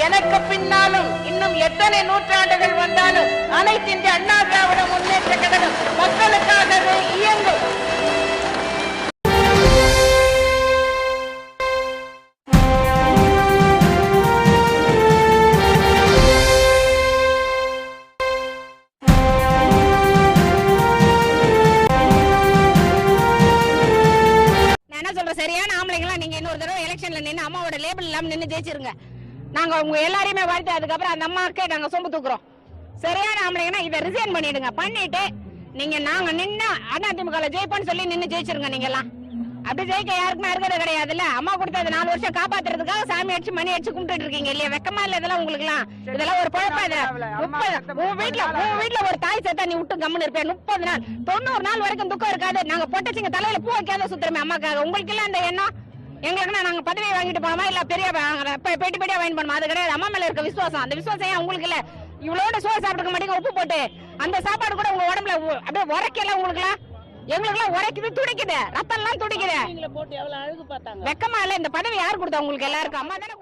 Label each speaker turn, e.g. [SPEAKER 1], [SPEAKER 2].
[SPEAKER 1] எனக்கு பின்னாலும் இன்னும் எத்தனை நூற்றாண்டுகள் வந்தாலும் அனைத்து இந்திய அண்ணா திராவிட முன்னேற்ற கழகம் மக்களுக்காகவே இயங்கும்.
[SPEAKER 2] சரியான ஆம்பளைங்களாம் நீங்க இன்னொரு தடவை எலெக்ஷன்ல நின்று அம்மாவோட லேபிள் இல்லாம நின்று ஜெயிச்சிருங்க. நாங்க உங்க எல்லாரையுமே வாழ்த்து அதுக்கப்புறம் அந்த அம்மாக்கே நாங்க சொம்பு தூக்குறோம். சரியான ஆம்பளைங்கன்னா இதை ரிசைன் பண்ணிடுங்க. பண்ணிட்டு நீங்க நாங்க நின்று அதிமுக ஜெயிப்போன்னு சொல்லி நின்று ஜெயிச்சிருங்க. நீங்க எல்லாம் அப்படி ஜெயிக்க யாருக்குமே இருக்கிறது கிடையாதுல்ல. அம்மா கொடுத்தது 4 வருஷம் காப்பாத்துறதுக்காக சாமி அடிச்சு மணி அடிச்சு கும்பிட்டு இருக்கீங்க இல்லையா? வெக்கமா இல்ல இதெல்லாம் உங்களுக்கு எல்லாம்? இதெல்லாம் ஒரு குழப்பம். உன் வீட்டுல ஒரு தாய் சேர்த்தா நீ விட்டு கம்முன்னு இருப்பேன். 30 நாள் 90 நாள் வரைக்கும் துக்கம் இருக்காது. நாங்க பொட்டச்சிங்க தலையில பூ வைக்காத சுத்துறமே அம்மாக்காக. உங்களுக்கு எல்லாம் அந்த எண்ணம் எங்களுக்குன்னா நாங்க பதவியை வாங்கிட்டு போனோமா இல்ல பெரிய பேட்டி பேட்டியா வாங்கி போனோமா? அது கிடையாது. அம்மா மேல இருக்க விசுவாசம், அந்த விசுவாசம் ஏன் உங்களுக்கு இல்ல? இவ்வளோட சோறு சாப்பிட்டுக்க மாட்டீங்க உப்பு போட்டு. அந்த சாப்பாடு கூட உங்க உடம்புல அப்படியே உரைக்கல உங்களுக்கு எல்லாம். எங்களுக்கு எல்லாம் உரைக்குது, துடிக்குது, ரத்தம் எல்லாம் துடிக்குது. வெக்கமா இல்ல? இந்த பதவி யாரு கொடுத்தா உங்களுக்கு எல்லாருக்கும்? அம்மா தானே.